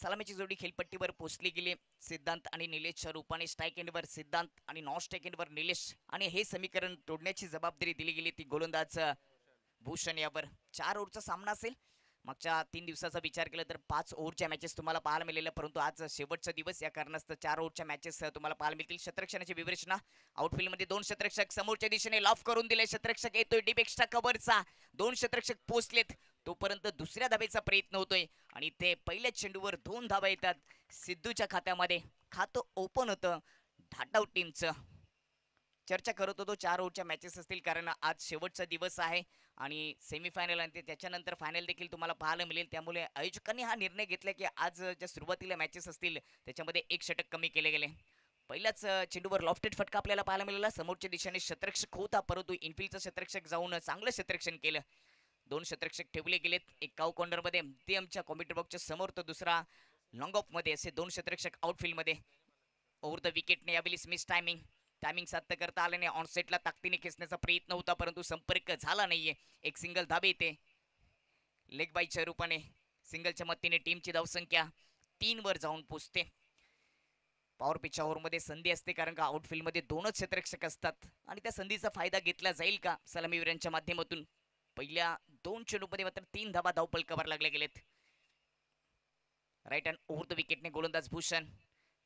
सलामीची जोडी खेळपट्टीवर पोहोचली गेली. सिद्धांत आणि निलेशच्या रूपाने स्ट्राईक एंडवर सिद्धांत आणि नॉन स्ट्राईक एंडवर निलेश आणि हे समीकरण तोडण्याची जबाबदारी दिली गेली ती गोलंदाज भूषण यावर. 4 ओव्हरचा सामना असेल. मागच्या 3 दिवसाचा विचार केला तर 5 ओव्हरच्या मॅचेस तुम्हाला पाहायला मिळाल्या, परंतु आज शेवटचा दिवस या कारणास्तव 4 ओव्हरच्या मॅचेस तुम्हाला पाहायला मिळतील. शतरक्षणाची विवेचना आउटफील्डमध्ये 2 शतरक्षक समोरच्या दिशेने लॉफ करून दिले. शतरक्षक येतोय डीप एक्स्ट्रा कव्हरचा. 2 शतरक्षक पोहोचलेत तोपर्यंत दुसऱ्या धाबेचा प्रयत्न होतोय आणि ते पहिल्याच चेंडूवर 2 धाबा येतात सिद्धूच्या खात्यामध्ये. खातं ओपन होतं धाटाव टीमचं. चर्चा करत होतो 4 ओव्हरच्या मॅचेस असतील कारण आज शेवटचा दिवस आहे आणि सेमीफायनल आणि त्याच्यानंतर फायनल देखील तुम्हाला पाहायला मिळेल. त्यामुळे आयोजकांनी हा निर्णय घेतला की आज ज्या सुरुवातीला मॅचेस असतील त्याच्यामध्ये 1 षटक कमी केले गेले. पहिल्याच चेंडूवर लॉफ्टेड फटका आपल्याला पाहायला मिळाला. समोरच्या दिशेने शतरक्षक होता परंतु इनफिल्डचं शतरक्षक जाऊन चांगलं शतरक्षण केलं. 2 शतरक्षक ठेवले गेलेत. एक काऊ कॉर्नरमध्ये ते आमच्या कॉम्प्युटर बॉक्सच्या समोर, तर दुसरा लॉंग ऑफमध्ये. असे 2 शतरक्षक आउटफील्डमध्ये. ओव्हर द विकेटने यावेळी मिस टायमिंग साध्य करता आल्याने ऑनसेटला ताकदीने खेचण्याचा प्रयत्न होता परंतु संपर्क झाला नाहीये. एक सिंगल धाबे येते लेग बायच्या रूपाने. सिंगलच्या मदतीने टीमची धावसंख्या 3 वर जाऊन पोहोचते. पॉवर पिचच्या ओव्हरमध्ये संधी असते कारण का आउटफील्डमध्ये 2च क्षेत्ररक्षक असतात आणि त्या संधीचा फायदा घेतला जाईल का सलामीवीरांच्या माध्यमातून. पहिल्या 2 चेंडूमध्ये मात्र 3 धाबा धावपलकावर लागले गेलेत. राईट हँड ओव्हर द विकेटने गोलंदाज भूषण.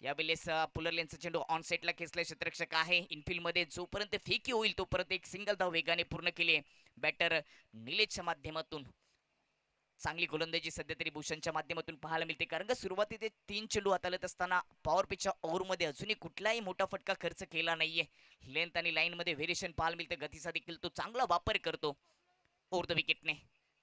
यावेळेस पुलरलेनचा चेंडू ऑन सेटला खेचले क्षेत्ररक्षक आहे. इनफिल्डमध्ये जोपर्यंत फेकी होईल तोपर्यंत एक सिंगल धाव वेगाने पूर्ण केली बॅटर निलेशच्या माध्यमातून. चांगली गोलंदाजी सध्या तरी भूषणच्या माध्यमातून पाहायला मिळते कारण का सुरुवातीचे 3 चेंडू हाताळत असताना पॉवर पिचच्या ओव्हरमध्ये अजूनही कुठलाही मोठा फटका खर्च केला नाहीये. लेंथ आणि लाईनमध्ये व्हेरिएशन पाहायला मिळते. गतीचा देखील तो चांगला वापर करतो ओव्हर द विकेटने.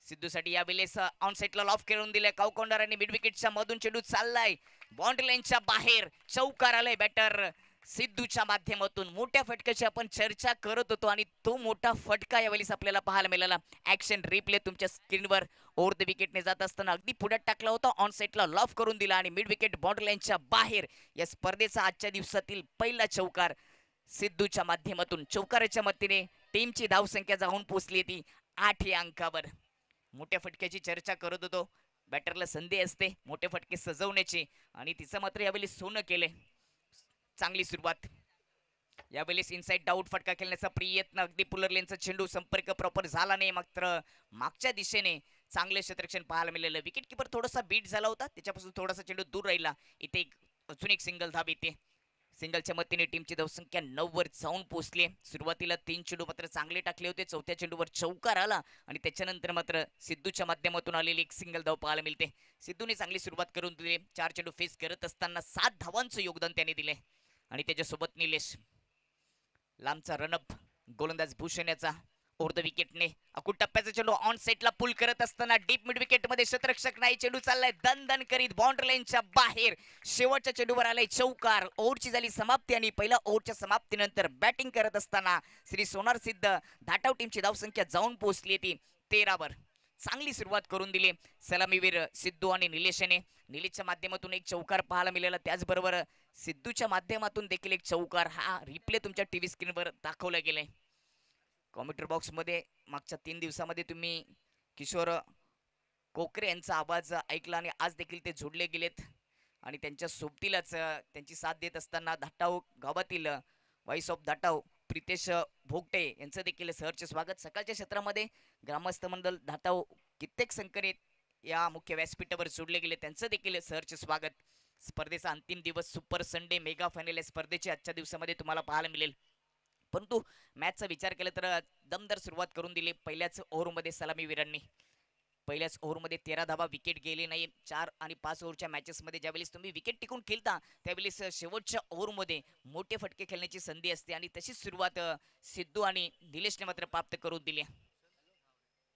सिद्धूसाठी यावेळेस ऑन साईडला लॉफ करून दिलाय काउकॉन्डर आणि मिड विकेटच्या मधून चेंडू चाललाय बाउंड्री लाईनच्या बाहेर. चौकार आलाय बॅटर सिद्धूच्या माध्यमातून. मोठ्या फटक्याची आपण चर्चा करत होतो आणि तो मोठा फटका यावेळेस आपल्याला पाहायला मिळाला. ऍक्शन रिप्ले तुमच्या स्क्रीनवर. ओव्हर द विकेटने जात असताना अगदी पुढ्यात टाकला होता. ऑन साईडला लॉफ करून दिला आणि मिड विकेट बाउंड्री लाईनच्या बाहेर. या स्पर्धेचा आजच्या दिवसातील पहिला चौकार सिद्धूच्या माध्यमातून. चौकाराच्या मदतीने टीमची धावसंख्या जाऊन पोहोचली ती 8 या अंकावर. मोठ्या फटक्याची चर्चा करत होतो. बॅटरला संधी असते मोठे फटके सजवण्याची आणि तिचं मात्र यावेळी सोनं केले. चांगली सुरुवात. यावेळेस इनसाइड डाऊट फटका खेळण्याचा प्रयत्न. अगदी पुलरलेनचा चेंडू संपर्क प्रॉपर झाला नाही. मात्र मागच्या दिशेने चांगले क्षेत्ररक्षण पाहायला मिळालं. विकेट किपर थोडासा बीट झाला होता त्याच्यापासून थोडासा चेंडू दूर राहिला. इथे अजून एक सिंगल धाब येते. सिंगलच्या मदतीने टीमची धावसंख्या 9 वर जाऊन पोहोचली. सुरुवातीला 3 चेंडू मात्र चांगले टाकले होते. चौथ्या चेंडूवर चौकार आला आणि त्याच्यानंतर मात्र सिद्धूच्या माध्यमातून आलेली एक सिंगल धाव पाहायला मिळते. सिद्धूने चांगली सुरुवात करून दिली. 4 चेंडू फेस करत असताना 7 धावांचं योगदान त्याने दिले आणि त्याच्यासोबत निलेश. लांबचा रनअप गोलंदाज भूषण याचा. ओव्हर द विकेटने अकुट टप्प्याचा चेंडू ऑन सेटला पुल करत असताना डीप मिड विकेट मध्ये शतरक्षक नाही. चेंडू चाललाय दन दन करीत बाउंड्री लाईनच्या बाहेर. शेवटच्या चेंडूवर आलाय चौकार. ओव्हरची झाली समाप्ती आणि पहिल्या ओव्हरच्या समाप्तीनंतर बॅटिंग करत असताना श्री सोनार सिद्ध धाटाव टीमची धावसंख्या जाऊन पोहोचली ती 13 वर. चांगली सुरुवात करून दिली सलामीवीर सिद्धू आणि निलेशने. निलेशच्या माध्यमातून एक चौकार पाहायला मिळाला. त्याचबरोबर सिद्धूच्या माध्यमातून देखील एक चौकार. हा रिप्ले तुमच्या टीव्ही स्क्रीनवर दाखवला गेलाय. कॉम्प्युटर बॉक्समध्ये मागच्या 3 दिवसामध्ये तुम्ही किशोर कोकरे यांचा आवाज ऐकला आणि आज देखील ते जोडले गेलेत आणि त्यांच्या सोबतीलाच त्यांची साथ देत असताना धाटाव गावातील व्हॉइस ऑफ धाटाव प्रितेश भोगटे यांचं देखील सहर्ष स्वागत. सकाळच्या क्षेत्रामध्ये ग्रामस्थ मंडळ धाटाव कित्येक संकरित या मुख्य व्यासपीठावर जोडले गेले. त्यांचं देखील सहर्ष स्वागत. स्पर्धेचा अंतिम दिवस सुपर संडे मेगा फायनल या स्पर्धेची आजच्या दिवसामध्ये तुम्हाला पाहायला मिळेल. परंतु मॅचचा विचार केला तर दमदार सुरुवात करून दिली पहिल्याच ओव्हरमध्ये सलामीवीरांनी. पहिल्याच ओव्हरमध्ये 13 धावा विकेट गेले नाही. 4 आणि 5 ओव्हरच्या मॅचेसमध्ये ज्यावेळेस तुम्ही विकेट टिकून खेळता त्यावेळेस शेवटच्या ओव्हरमध्ये मोठे फटके खेळण्याची संधी असते आणि तशीच सुरुवात सिद्धू आणि निलेशने मात्र प्राप्त करून दिली.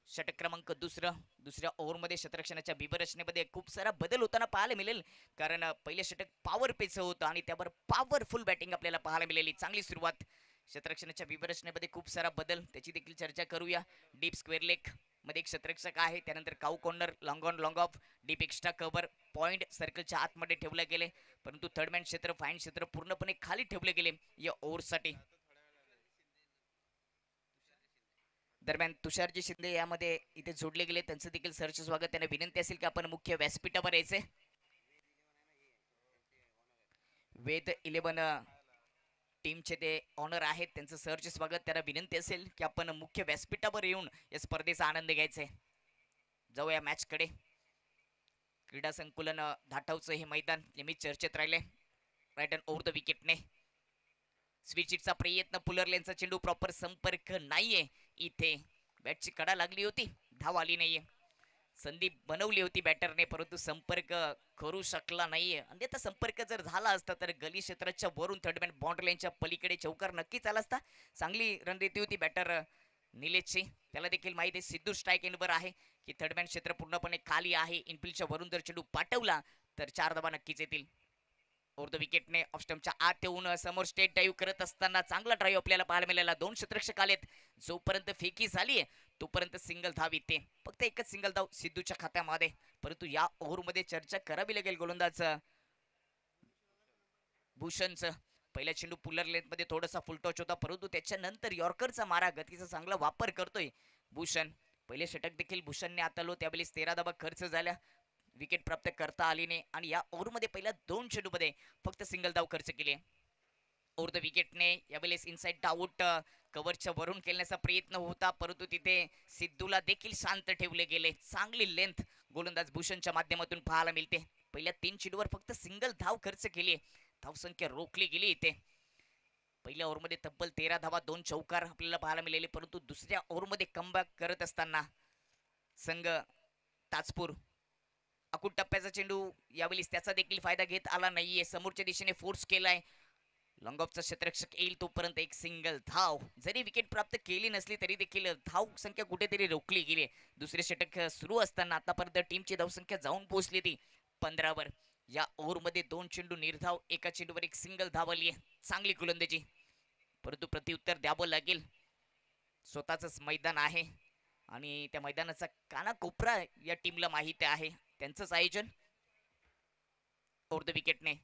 षटक क्रमांक दुसऱ्या ओव्हरमध्ये शतरक्षणाच्या बिबरचनेमध्ये खूप सारा बदल होताना पाहायला मिळेल कारण पहिले षटक पॉवर पेचं होतं आणि त्यावर पॉवरफुल बॅटिंग आपल्याला पाहायला मिळाली. चांगली सुरुवात. शतरक्षणाच्या बिबरचनेमध्ये खूप सारा बदल त्याची देखील चर्चा करूया. डीप स्क्वेअर लेग मध्ये एक शतरक्षक आहे. त्यानंतर cow corner long on long off deep extra cover point सर्कलच्या आतमध्ये ठेवले गेले परंतु थर्ड मॅन क्षेत्र फाईन क्षेत्र पूर्णपणे खाली ठेवले गेले या ओव्हरसाठी. दरम्यान तुषारजी शिंदे यामध्ये इथे जोडले गेले. त्यांचं देखील सहर्ष स्वागत. त्यांना विनंती असेल की आपण मुख्य व्यासपीठावर यायचे. वेद 11 टीमचे ते ऑनर आहेत, त्यांचं सहर्ष स्वागत. त्यांना विनंती असेल की आपण मुख्य व्यासपीठावर येऊन या स्पर्धेचा आनंद घ्यायचा आहे. जाऊया मॅचकडे. क्रीडा संकुलन धाटावचं हे मैदान नेहमी चर्चेत राहिले. राईट अँड ओव्हर द विकेटने स्विचिटचा प्रयत्न, पुलरलेनचा चेंडू प्रॉपर संपर्क नाहीये. इथे बॅटची कडा लागली होती, धाव आली नाहीये. संधी बनवली होती बॅटरने, परंतु संपर्क करू शकला नाहीये. अन्यथा संपर्क जर झाला असता तर गली क्षेत्राच्या वरून थर्डमॅन बाउंड्री लाईनच्या पलीकडे चौकार नक्कीच आला असता. चांगली रणनीती होती बॅटर निलेशची. त्याला देखील माहिती आहे सिद्धू स्ट्राईक एंडवर आहे की थर्डमॅन क्षेत्र पूर्णपणे खाली आहे. इनफिल्डच्या वरून जर चेंडू पाठवला तर 4 धावा नक्कीच येतील. ओव्हर द विकेटने ऑफस्टमच्या आत येऊन समोर स्टेट ड्राईव्ह करत असताना चांगला ड्राईव्ह आपल्याला पाहायला मिळाला. 2 क्षेत्ररक्षक आलेत. जोपर्यंत फेकी झाली तोपर्यंत सिंगल धाव येते. फक्त एकच सिंगल धाव सिद्धूच्या खात्यामध्ये. परंतु या ओव्हरमध्ये चर्चा करावी लागेल गोलंदाज भूषणचं. पहिल्या चेंडू पुलर लेंथ मध्ये थोडासा फुलटॉच होता, परंतु त्याच्यानंतर यॉर्करचा मारा, गतीचा चांगला वापर करतोय भूषण. पहिले षटक देखील भूषणने आतालो, त्यावेळेस 13 धावा खर्च झाल्या, विकेट प्राप्त करता आली नाही. आणि या ओव्हरमध्ये पहिल्या 2 चेंडूमध्ये फक्त सिंगल धाव खर्च केले. ओव्हर द विकेटने यावेळेस इनसाइड डाऊट कव्हरच्या वरून खेळण्याचा प्रयत्न होता, परंतु तिथे सिद्धूला देखील शांत ठेवले गेले. चांगली लेंथ गोलंदाज भूषणच्या माध्यमातून पाहायला मिळते. पहिल्या 3 चेंडूवर फक्त सिंगल धाव खर्च केली, धावसंख्या रोखली गेली. इथे पहिल्या ओव्हरमध्ये तब्बल 13 धावा, 2 चौकार आपल्याला पाहायला मिळाले. परंतु दुसऱ्या ओव्हरमध्ये कमबॅक करत असताना संघ ताजपूर अकुट टप्प्याचा चेंडू यावेळेस त्याचा देखील फायदा घेत आला नाहीये. समोरच्या दिशेने फोर्स केलाय, लॉंग ऑफचा क्षेत्ररक्षक येईल तोपर्यंत एक सिंगल धाव. जरी विकेट प्राप्त केली नसली तरी देखील धाव संख्या कुठेतरी रोखली गेली. दुसरे षटक सुरू असताना आतापर्यंत टीमची धावसंख्या जाऊन पोहोचली ती 15 वर. या ओव्हरमध्ये 2 चेंडू निर्धाव, एका चेंडूवर एक सिंगल धाव आली आहे. चांगली गोलंदाजी, परंतु प्रत्युत्तर द्यावं लागेल. स्वतःच मैदान आहे आणि त्या मैदानाचा कानाकोपरा या टीमला माहिती आहे, त्यांचंच आयोजन. ओव्हर द विकेटने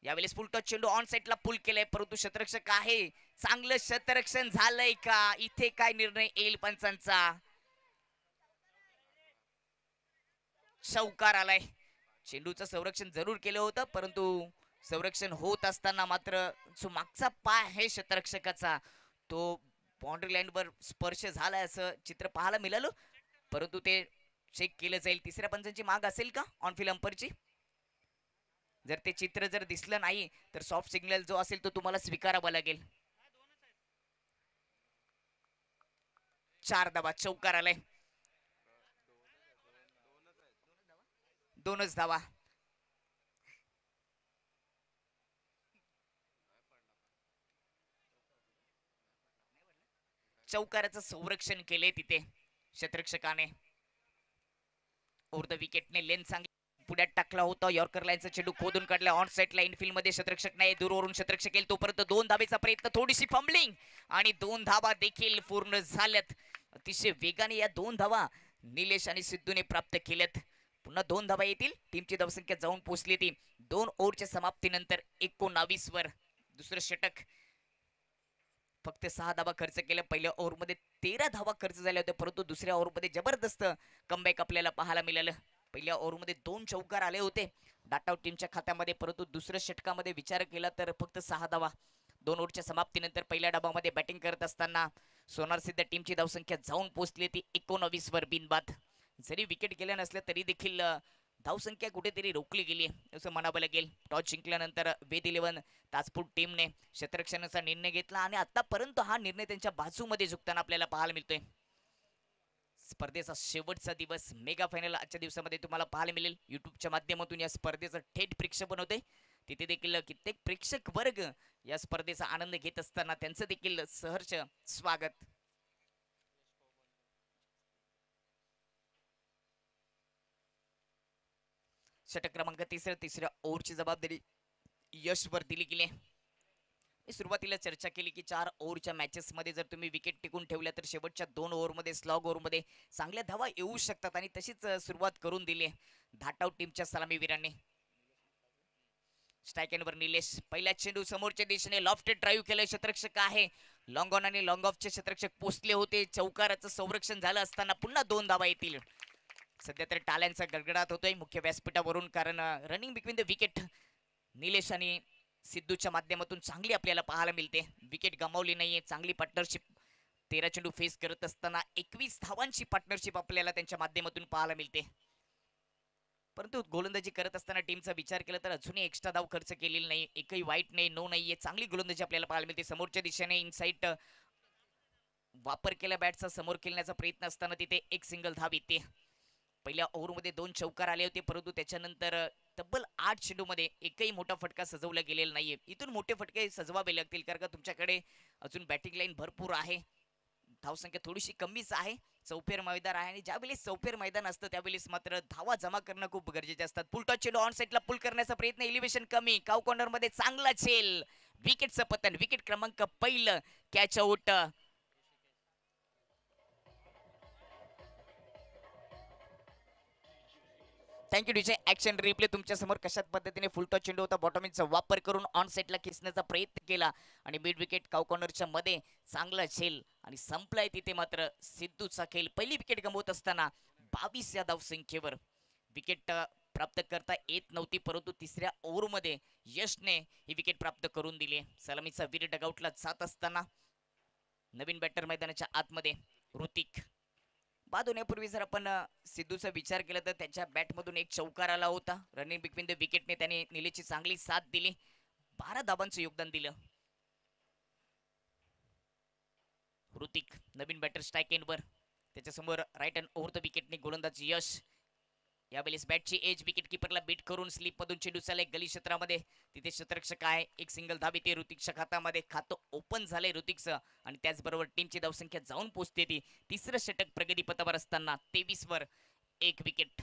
यावेळेस फुल टच चेंडू ऑन साइडला पुल केलाय, परंतु क्षेत्ररक्षक आहे. चांगलं क्षेत्ररक्षण झालंय का? इथे काय निर्णय येईल पंचांचा? चौकार आलाय. चेंडूचं संरक्षण जरूर केलं होतं, परंतु संरक्षण होत असताना मात्र जो मागचा पाय आहे क्षेत्ररक्षकाचा तो बाउंड्री लाईनवर स्पर्श झालाय असं चित्र पाहायला मिळालं, परंतु ते चेक केलं जाईल. तिसऱ्या पंचांची माग असेल का ऑनफिल्ड अंपरची? जर ते चित्र जर दिसलं नाही तर सॉफ्ट सिग्नल जो असेल तो तुम्हाला स्वीकारावा लागेल. 4 धावा, चौकार आलाय. 2च धावा. चौकाराचं संरक्षण केले तिथे क्षेत्ररक्षकाने. ओव्हर द विकेटने लेन चांगली पुढ्यात टाकला होता. यॉर्कर लाईनचा चेंडू खोदून काढला ऑन साइड लाईन फील्ड मध्ये. क्षेत्ररक्षक नाही, दूरवरून क्षेत्ररक्षक येईल तोपर्यंत 2 धावेचा प्रयत्न, थोडीशी फंबलिंग आणि 2 धावा देखील पूर्ण झाल्यात. अतिशय वेगाने या 2 धावा निलेश आणि सिद्धूने प्राप्त केल्यात. पुन्हा 2 धावा येतील. टीमची धावसंख्या जाऊन पोहोचली ती 2 ओव्हरच्या समाप्तीनंतर 19 वर. दुसरं षटक फक्त 6 धावा खर्च केल्या. पहिल्या ओव्हरमध्ये 13 धावा खर्च झाल्या होत्या, परंतु दुसऱ्या ओव्हरमध्ये जबरदस्त कमबॅक आपल्याला पाहायला मिळालं. पहिल्या ओव्हरमध्ये 2 चौकार आले होते डाटाउट टीमच्या खात्यामध्ये, परंतु दुसऱ्या षटकामध्ये विचार केला तर फक्त 6 धावा. 2 ओव्हरच्या समाप्तीनंतर पहिल्या डाबामध्ये बॅटिंग करत असताना सोनार सिद्ध टीमची धावसंख्या जाऊन पोहोचली ती 19 वर बिनबाद. जरी विकेट गेल्या नसल्या तरी देखील धावसंख्या कुठेतरी रोखली गेली असं म्हणावं लागेल. टॉस जिंकल्यानंतर वेद 11 ताजपूर टीमने क्षेत्ररक्षणाचा निर्णय घेतला आणि आतापर्यंत हा निर्णय त्यांच्या बाजूमध्ये झुकताना आपल्याला पाहायला मिळतोय. स्पर्धेचा शेवटचा दिवस, मेगा फायनल आजच्या दिवसामध्ये तुम्हाला पाहायला मिळेल. युट्यूबच्या माध्यमातून या स्पर्धेचं थेट प्रक्षेपण होते. तिथे देखील कित्येक प्रेक्षक वर्ग या स्पर्धेचा आनंद घेत असताना त्यांचं देखील सहर्ष स्वागत. षटक क्रमांक तिसऱ्या ओव्हरची जबाबदारी यशवर दिली गेली. मी सुरुवातीला चर्चा केली की 4 ओव्हरच्या मॅचेस मध्ये जर तुम्ही विकेट टिकून ठेवल्या तर शेवटच्या 2 ओव्हरमध्ये स्लॉग ओव्हरमध्ये चांगल्या धावा येऊ शकतात आणि तशीच सुरुवात करून दिली धाटाव टीमच्या सलामीवीरांनी. स्ट्राईक एंडवर निलेश, पहिला चेंडू समोरच्या दिशेने लॉफ्टेड ड्राईव्ह केलं. क्षेत्ररक्षक आहे, लॉंग ऑन आणि लॉंग ऑफचे क्षेत्ररक्षक पोचले होते. चौकाराचं संरक्षण झालं असताना पुन्हा 2 धावा येतील. सध्या तर टाळ्यांचा गडगडाट होतोय मुख्य व्यासपीठावरून, कारण running between the wicket Nilesh आणि सिद्धूच्या माध्यमातून चांगली आपल्याला पाहायला मिळते. विकेट गमावली नाहीये, चांगली पार्टनरशिप. 13 चेंडू फेस करत असताना 21 धावांची पार्टनरशिप आपल्याला त्यांच्या माध्यमातून पाहायला मिळते. परंतु गोलंदाजी करत असताना टीमचा विचार केला तर अजूनही एक्स्ट्रा धाव खर्च केलेली नाही. एकही वाईट नाही, नो नाहीये. चांगली गोलंदाजी आपल्याला पाहायला मिळते. समोरच्या दिशेने इनसाइट वापर केला बॅटचा, समोर खेळण्याचा प्रयत्न असताना तिथे एक सिंगल धाव येते. पहिल्या ओव्हरमध्ये 2 चौकार आले होते, परंतु त्याच्यानंतर तब्बल 8 चेंडूमध्ये एकही मोठा फटका सजवला गेलेला नाहीये. इथून मोठे फटके सजवावे लागतील, कारण का तुमच्याकडे अजून बॅटिंग लाईन भरपूर आहे. धावसंख्या थोडीशी कमीच आहे. चौफेर मैदान आहे आणि ज्यावेळेस चौफेर मैदान असतं त्यावेळेस मात्र धावा जमा करणं खूप गरजेचे असतात. पुलटॉस चेंडू ऑन साईडला पुल करण्याचा प्रयत्न, एलिव्हेशन कमी, काव कॉर्नर मध्ये चांगला झेल, विकेटचं पतन. विकेट क्रमांक पहिलं, catch out. Thank you DJ. Action replay तुमच्या समोर कशात पद्धतीने फुलटॉस चेंडू होता, बॉटमिंगचा वापर करून ऑन साईडला खेचण्याचा प्रयत्न केला आणि मिड विकेट काव कॉर्नरच्या मध्ये चांगला झेल आणि संपलाय तिथे मात्र सिद्धूचा खेळ. पहिली विकेट गमवत असताना 22 या धावसंख्येवर विकेट प्राप्त करता येत नव्हती, परंतु तिसऱ्या ओव्हरमध्ये यशने ही विकेट प्राप्त करून दिली. सलामीचा वीर डगआउटला जात असताना नवीन बॅटर मैदानाच्या आतमध्ये ऋतिक. बाद होण्यापूर्वी जर आपण सिद्धूचा विचार केला तर त्याच्या बॅटमधून एक चौकार आला होता. रनिंग बिटवीन द विकेटने त्याने निलेशची चांगली साथ दिली, 12 धाबांचं योगदान दिलं. ऋतिक नवीन बॅटर स्ट्राईक एंडवर, त्याच्यासमोर राईट हँड ओव्हर द विकेटने गोलंदाज यश. यावेळेस बॅटची एज विकेट किपरला बीट करून स्लिप मधून चेंडू चाललाय गली क्षेत्रामध्ये. तिथे क्षेत्ररक्षक आहे, एक सिंगल धाव येते ऋतिकच्या खात्यामध्ये. खातं ओपन झालंय ऋतिकचं आणि त्याचबरोबर टीमची धावसंख्या जाऊन पोहोचते ती. तिसरं षटक प्रगतीपथावर असताना 23 वर एक विकेट.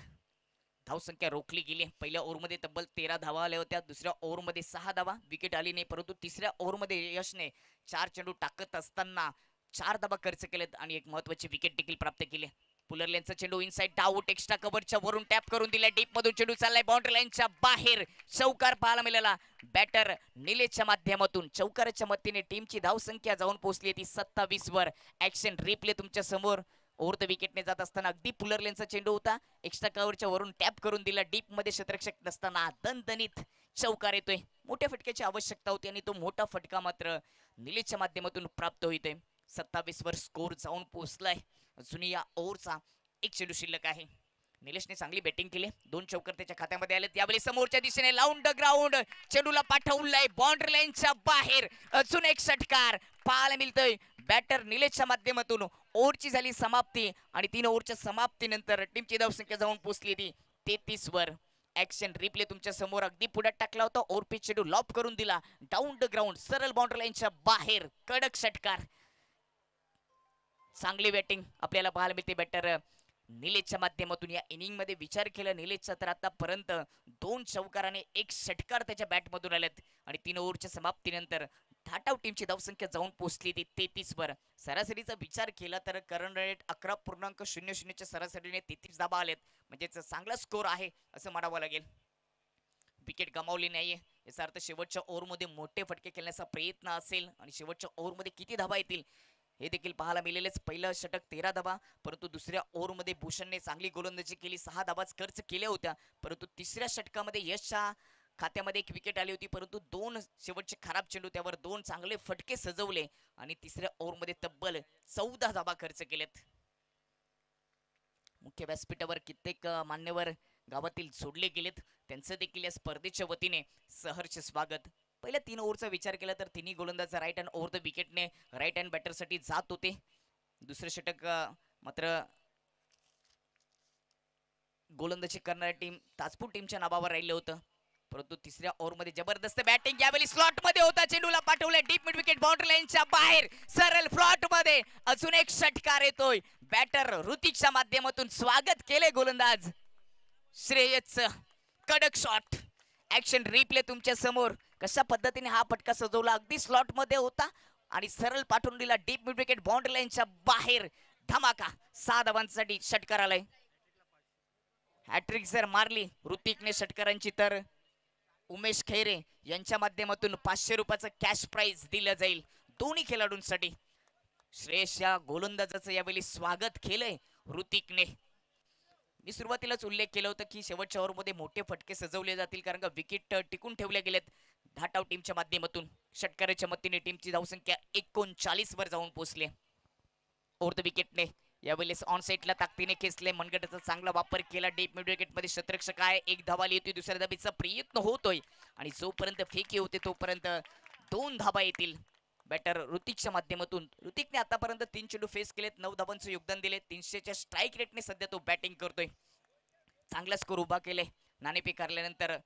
धावसंख्या रोखली गेली. पहिल्या ओव्हरमध्ये तब्बल 13 धावा आल्या होत्या, दुसऱ्या ओव्हरमध्ये 6 धावा, विकेट आली नाही. परंतु तिसऱ्या ओव्हरमध्ये यशने 4 चेंडू टाकत असताना 4 धावा खर्च केलेत आणि एक महत्वाची विकेट देखील प्राप्त केली. पुलरलेनचा चेंडू इनसाइड आउट, एक्स्ट्रा कव्हरच्या वरून टॅप करून दिलाय. डीप मधून चेंडू चाललाय बाउंड्री लाईनच्या बाहेर. चौकार पाहायला मिळाला बॅटर निलेशच्या माध्यमातून. चौकाराच्या मदतीने टीमची धावसंख्या जाऊन पोहोचली ती 27 वर. ऍक्शन रिप्ले तुमच्या समोर. ओव्हर द विकेटने जात असताना अगदी पुलरलेनचा चेंडू होता, एक्स्ट्रा कव्हरच्या वरून टॅप करून दिला. डीप मध्ये क्षेत्ररक्षक नसताना दणदणीत चौकार येतोय. मोठ्या फटक्याची आवश्यकता होती आणि तो मोठा फटका मात्र निलेशच्या माध्यमातून प्राप्त होतोय. 27 वर स्कोर जाऊन पोहोचलाय. अजूनही या ओव्हरचा एक चेंडू शिल्लक आहे. निलेशने चांगली बॅटिंग केली, 2 चौकार त्याच्या खात्यामध्ये आले. यावेळी समोरच्या दिशेने लावून द ग्राउंड, चेंडूला पाठवलाय बाउंड्री लाईनच्या बाहेर. अजून एक षटकार पाहायला मिळतोय बॅटर निलेशच्या माध्यमातून. ओव्हरची झाली समाप्ती आणि 3 ओव्हरच्या समाप्तीनंतर टीमची धावसंख्या जाऊन पोहोचली ती 33 वर. ऍक्शन रिप्ले तुमच्या समोर. अगदी पुढ्यात टाकला होता, ओव्हर पिच चेंडू लॉप करून दिला डाऊन द ग्राउंड, सरळ बाउंड्री लाईनच्या बाहेर. कडक षटकार. चांगली बॅटिंग आपल्याला पाहायला मिळते बॅटर निलेशच्या माध्यमातून. या इनिंग मध्ये विचार केला निलेशचा तर आतापर्यंत 2 चौकार आणि 1 षटकार त्याच्या बॅटमधून आलेत आणि 3 ओव्हरच्या समाप्तीनंतर धाटाव टीमची धावसंख्या जाऊन पोहोचली ती 33 वर. सरासरीचा विचार केला तर करंट रेट 11.00 च्या सरासरीने 33 धाबा आलेत, म्हणजेच चांगला स्कोर आहे असं म्हणावं लागेल. विकेट गमावली नाहीये, याचा अर्थ शेवटच्या ओव्हरमध्ये मोठे फटके खेळण्याचा प्रयत्न असेल आणि शेवटच्या ओव्हरमध्ये किती धाबा येतील हे देखील पाहायला मिळेलच. पहिलं षटक 13 धाबा, परंतु दुसऱ्या ओव्हरमध्ये भूषणने चांगली गोलंदाजी केली, 6 धाबाच खर्च केल्या होत्या. परंतु तिसऱ्या षटकामध्ये यशच्या खात्यामध्ये एक विकेट आली होती, परंतु 2 शेवटचे खराब चेंडू, त्यावर 2 चांगले फटके सजवले आणि तिसऱ्या ओव्हरमध्ये तब्बल 14 धाबा खर्च केलेत. मुख्य व्यासपीठावर कित्येक मान्यवर गावातील जोडले गेलेत, त्यांचं देखील या स्पर्धेच्या वतीने सहर्ष स्वागत. पहिल्या 3 ओव्हरचा विचार केला तर तिन्ही गोलंदाज राईट हँड ओव्हर द विकेटने राईट हँड बॅटरसाठी जात होते. दुसरे षटक मात्र गोलंदाजी करणारी टीम ताजपूर टीमच्या नावावर राहिलं होतं, परंतु तिसऱ्या ओव्हरमध्ये जबरदस्त बॅटिंग. यावेळी स्लॉट मध्ये होता, चेंडूला पाठवले डीप मिड विकेट बाउंड्री लाईनच्या बाहेर, सरळ फ्लॉट मध्ये. अजून एक षटकार येतोय बॅटर ऋतिकच्या माध्यमातून. स्वागत केले गोलंदाज श्रेयसचं. कडक शॉट. ऍक्शन रिप्ले तुमच्या समोर. कशा पद्धतीने हा फटका सजवला, अगदी स्लॉट मध्ये होता आणि सरळ पाठवून दिला डीप मिड विकेट बाउंड्री लाईनच्या बाहेर. धमाका. 6 धावांसाठी षटकार आलाय. हॅट्रिक जर मारली ऋतिकने षटकारांची तर उमेश खैरे यांच्या माध्यमातून 500 रुपयाचं कॅश प्राइज दिलं जाईल दोन्ही खेळाडूंसाठी. श्रेयस या गोलंदाजाचं यावेळी स्वागत केलंय ऋतिकने. मी सुरुवातीलाच उल्लेख केला होता की शेवटच्या ओव्हरमध्ये मोठे फटके सजवले जातील कारण का विकेट टिकून ठेवल्या गेलेत धाटाव टीमच्या माध्यमातून. षटकाराच्या मदतीने टीमची धावसंख्या 39 वर जाऊन पोहोचली. ओव्हर द विकेटने यावेळेस ऑन साईडला ताकदीने खेचले. मनगटाचा चांगला वापर केला. डीप मिड विकेट मध्ये क्षेत्ररक्षक आहे. एक धावा येतोय. दुसऱ्या धाबीचा प्रयत्न होतोय आणि जोपर्यंत फेकी होते तोपर्यंत 2 धाबा येतील बॅटर ऋतिकच्या माध्यमातून. ऋतिकने आतापर्यंत 3 चेंडू फेस केलेत. 9 धावांचं योगदान दिले. 300च्या स्ट्राईक रेटने सध्या तो बॅटिंग करतोय. चांगला स्कोर उभा केले. नाणेफेक हरल्यानंतर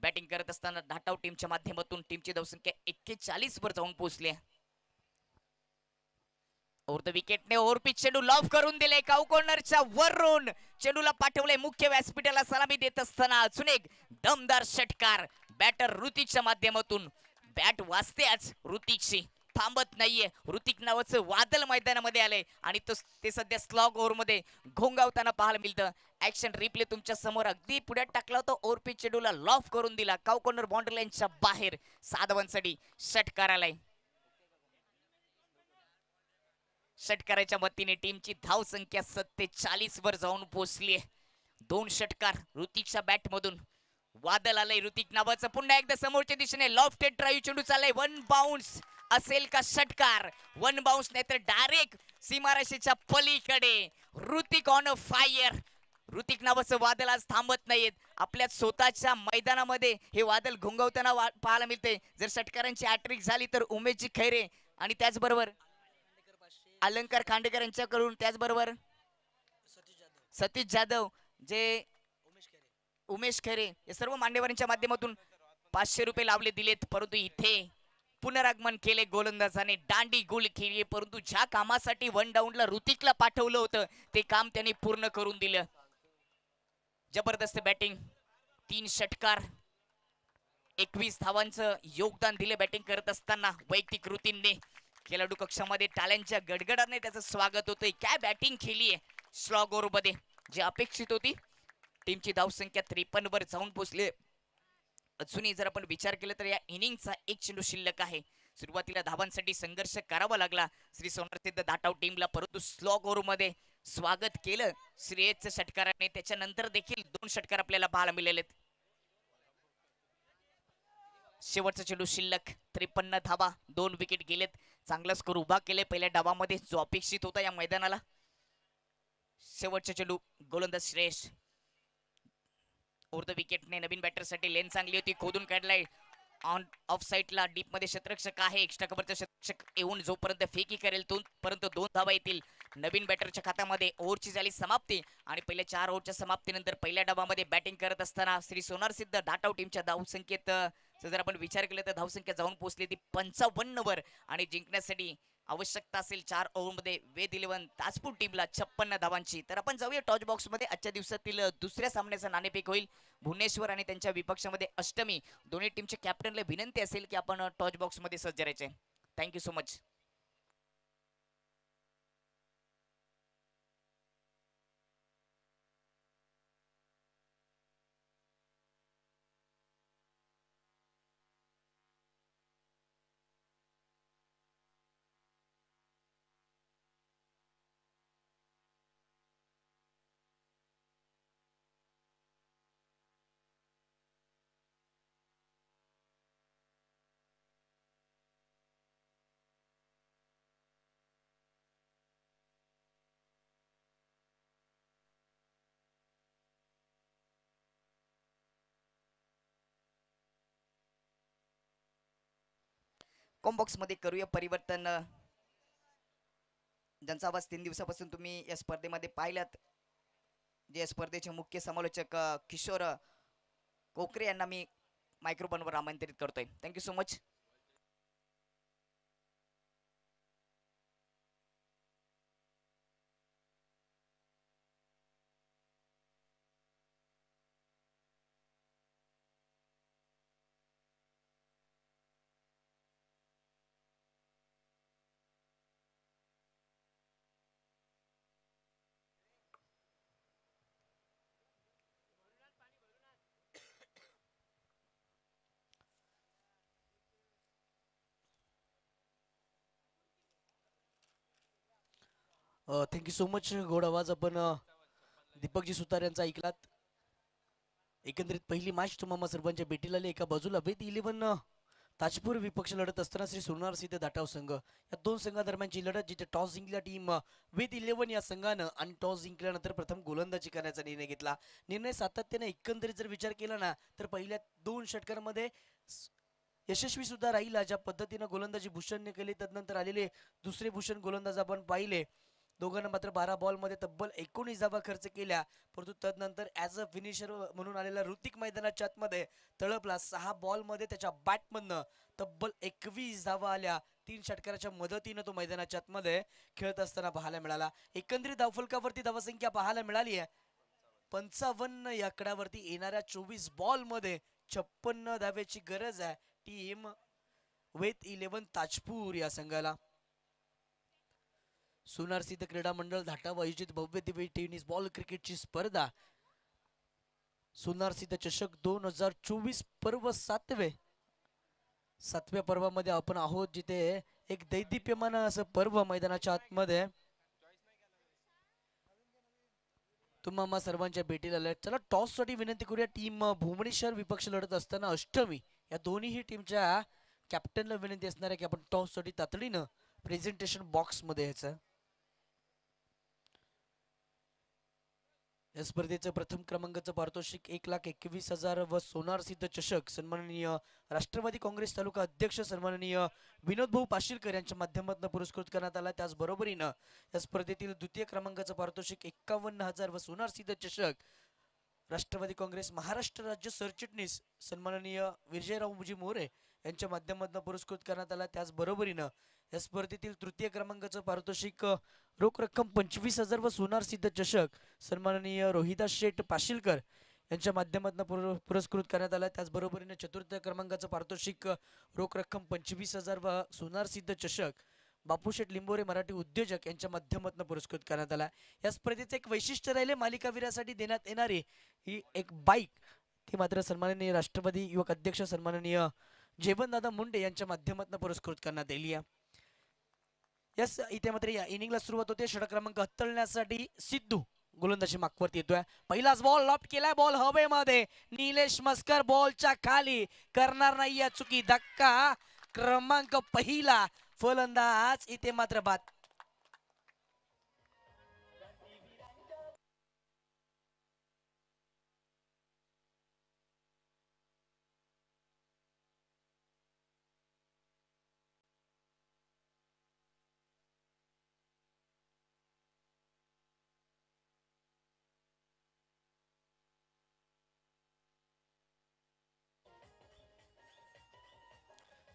बॅटिंग करत असताना धाटाव टीमच्या माध्यमातून टीमची धावसंख्या 41 वर जाऊन पोहोचली. ओव्हर द विकेटने ओव्हर पिच चेंडू लॉफ करून दिले. काऊ कॉर्नरच्या वरून चेंडूला पाठवले. मुख्य व्यासपीठाला सलामी देत असताना अजून एक दमदार षटकार बॅटर ऋतिकच्या माध्यमातून. बॅट वाजते आज ऋतिकची, थांबत नाहीये. ऋतिक नावाचं वादळ मैदानामध्ये आलंय आणि ते सध्या स्लॉग ओव्हर मध्ये घोंगावताना पाहायला मिळतं. ऍक्शन रिप्ले तुमच्या समोर. अगदी पुढ्यात टाकला होता. ओव्हर पिच चेंडूला लॉफ करून दिला. काऊ कॉर्नर बाउंड्री लाईनच्या बाहेर 7 धावांसाठी षटकार आलाय. षटकाराच्या मदतीने टीमची धाव संख्या 47 वर जाऊन पोहोचली. 2 षटकार ऋतिकच्या बॅट मधून. वादळ आलंय ऋतिक नावाचं. पुन्हा एकदा समोरच्या दिशेने लॉफ्टेड ड्राईव्ह चेंडू चाललाय. 1 बाउन्स असेल का षटकार? 1 बाउन्स नाही तर डायरेक्ट सीमारेषेच्या पलीकडे. Hrithik on a fire. Hrithik नावाचं वादळ आज थांबत नाहीयेत. आपल्या स्वतःच्या मैदानामध्ये हे वादळ घोंगवताना पाहायला मिळते. जर षटकारांची हॅट्रिक झाली तर उमेशजी खैरे आणि त्याचबरोबर अलंकार खांडेकर यांच्याकडून, त्याचबरोबर सतीश जाधव, जे उमेश खैरे या सर्व मान्यवरांच्या माध्यमातून 500 रुपये लावले दिलेत. परंतु इथे पुनरागमन केले गोलंदाजाने. दांडी गोल खेळली. परंतु ज्या कामासाठी 1 डाऊनला ऋतिकला पाठवलं होतं ते काम त्यांनी पूर्ण करून दिलं. जबरदस्त बॅटिंग. 3 षटकार 21 धावांचं योगदान दिले बॅटिंग करत असताना. वैयक्तिक कृतींनी खेळाडू कक्षामध्ये टाळ्यांच्या गडगडाने त्याचं स्वागत होतंय. काय बॅटिंग केली आहे स्लॉग ओव्हर मध्ये, जी अपेक्षित होती. टीमची धावसंख्या 53 वर जाऊन पोहोचली. अजूनही जर आपण विचार केला तर या इनिंगचा 1 चेंडू शिल्लक आहे. सुरुवातीला धावांसाठी संघर्ष करावा लागला श्री सोनारसिद्ध धाटाव टीमला, परंतु स्लॉग ओव्हर मध्ये स्वागत केलं श्रेयसच्या षटकाराने. त्याच्यानंतर देखील 2 षटकार आपल्याला पाहायला मिळालेत. शेवटचा चेंडू शिल्लक. 53 धावा, 2 विकेट गेलेत. चांगला स्कोर उभा केले पहिल्या डावामध्ये, जो अपेक्षित होता या मैदानाला. शेवटचा चेंडू गोलंदाज श्रेयस. ओव्हर द विकेटने नवीन बॅटरसाठी लेन चांगली होती, खोदून काढलाय. ऑन ऑफ साईडला डीप मध्ये क्षेत्ररक्षक आहे. एक्स्ट्रा कव्हरचा क्षेत्ररक्षक येऊन जोपर्यंत फेकी करेल तोपर्यंत 2 धावा येतील नवीन बॅटरच्या खात्यामध्ये. ओव्हरची झाली समाप्ती आणि पहिल्या 4 ओव्हरच्या समाप्तीनंतर पहिल्या डावामध्ये बॅटिंग करत असताना श्री सोनारसिद्ध धाटाव टीमच्या धावसंख्येत जर आपण विचार केला तर धावसंख्या जाऊन पोहोचली ती 55 वर. आणि जिंकण्यासाठी आवश्यकता असेल 4 ओव्हरमध्ये वेद 11 ताजपूर टीमला 56 धावांची. तर आपण जाऊया टॉच बॉक्स मध्ये. आजच्या दिवसातील दुसऱ्या सामन्याचा नाणेफेक होईल. भुवनेश्वर आणि त्यांच्या विपक्षामध्ये अष्टमी. दोन्ही टीमच्या कॅप्टनला विनंती असेल की आपण टॉच बॉक्स मध्ये सज्ज राहायचे. Thank you so much. कॉम्बॉक्स मध्ये करूया परिवर्तन. ज्यांचा आवाज 3 दिवसापासून तुम्ही या स्पर्धेमध्ये पाहिलात, जे या स्पर्धेचे मुख्य समालोचक किशोर कोकरे यांना मी मायक्रोफोनवर आमंत्रित करतोय. Thank you so much. Thank you so much. गोड आवाज आपण दीपकजी सुतार यांचा ऐकलात. एकंदरीत पहिली मॅच तुम्हाला सर्वांच्या भेटीला आली. एका बाजूला वेद 11 ताजपूर विपक्ष लढत असताना श्री सोनार सिद्ध दाटाव संघ, या दोन संघादरम्यानची लढत, जिथे टॉस जिंकल्या टीम वेद 11 या संघानं आणि टॉस जिंकल्यानंतर प्रथम गोलंदाजी करण्याचा निर्णय घेतला. निर्णय सातत्याने एकंदरीत जर विचार केला ना तर पहिल्या 2 षटकांमध्ये यशस्वी सुद्धा राहिला. ज्या पद्धतीनं गोलंदाजी भूषणने केली, तदनंतर आलेले दुसरे भूषण गोलंदाज आपण पाहिले. दोघांना मात्र 12 बॉलमध्ये तब्बल 19 धावा खर्च केल्या. परंतु तदनंतर ॲज अ फिनिशर म्हणून आलेला ऋतिक मैदानाच्या आतमध्ये तळपला. 6 बॉलमध्ये त्याच्या बॅटमधनं तब्बल 21 धावा आल्या. 3 षटकाराच्या मदतीनं तो मैदानाच्या आतमध्ये खेळत असताना पाहायला मिळाला. एकंदरीत धावफलकावरती धावसंख्या पाहायला मिळाली आहे 55 या आकड्यावरती. येणाऱ्या 24 बॉलमध्ये 56 धावेची गरज आहे टीम वेद 11 ताजपूर या संघाला. सोनार सिद्ध क्रीडा मंडळ धाटाव आयोजित भव्य दिव्य टेनिस बॉल क्रिकेटची स्पर्धा सोनार सिद्ध चषक 2024 पर्व 7व्या पर्वामध्ये आपण आहोत, जिथे एक दैदिप्यमान असं पर्व मैदानाच्या आतमध्ये तुम्हा सर्वांच्या भेटीला आल्या. चला टॉस साठी विनंती करूया. टीम भुवनेश्वर विपक्ष लढत असताना अष्टमी, या दोन्ही टीमच्या कॅप्टनला विनंती असणार आहे की आपण टॉस साठी तातडीनं प्रेझेंटेशन बॉक्स मध्ये यायचं. या स्पर्धेचं प्रथम क्रमांकाचं पारितोषिक 1,21,000 व सोनार सिद्ध चषक सन्माननीय राष्ट्रवादी काँग्रेस तालुका अध्यक्ष सन्माननीय विनोद भाऊ पाशीलकर यांच्या माध्यमातून पुरस्कृत करण्यात आला. त्याचबरोबरीनं या स्पर्धेतील द्वितीय क्रमांकाचं पारितोषिक 51,000 व सोनार सिद्ध चषक राष्ट्रवादी काँग्रेस महाराष्ट्र राज्य सरचिटणीस सन्माननीय विजयरावजी मोरे यांच्या माध्यमातून पुरस्कृत करण्यात आला. त्याचबरोबरीनं या स्पर्धेतील तृतीय क्रमांकाचं पारितोषिक रोख रक्कम 25,000 व सोनार सिद्ध चषक सन्माननीय रोहिदास शेठ पाशीलकर यांच्या माध्यमातून पुरस्कृत करण्यात आला. त्याचबरोबरीने चतुर्थ क्रमांकाचं पारितोषिक रोख रक्कम 25,000 व सोनार सिद्ध चषक बापूशेठ लिंबोरे मराठी उद्योजक यांच्या माध्यमातून पुरस्कृत करण्यात आला. या स्पर्धेचं एक वैशिष्ट्य राहिले, मालिकावीरासाठी देण्यात येणारी ही एक बाईक, ती मात्र सन्माननीय राष्ट्रवादी युवक अध्यक्ष सन्माननीय जेवणदादा मुंडे यांच्या माध्यमातून पुरस्कृत करण्यात आली आहे. यस, इथे मात्र या इनिंगला सुरुवात होते. षटक क्रमांक हत्तळण्यासाठी सिद्धू गोलंदाजी मागवरती येतोय. पहिलाच बॉल लॉफ्ट केलाय, बॉल हवेमध्ये. निलेश मस्कर बॉलच्या खाली, करणार नाहीये चुकी. धक्का क्रमांक पहिला, फलंदाज इथे मात्र बाद.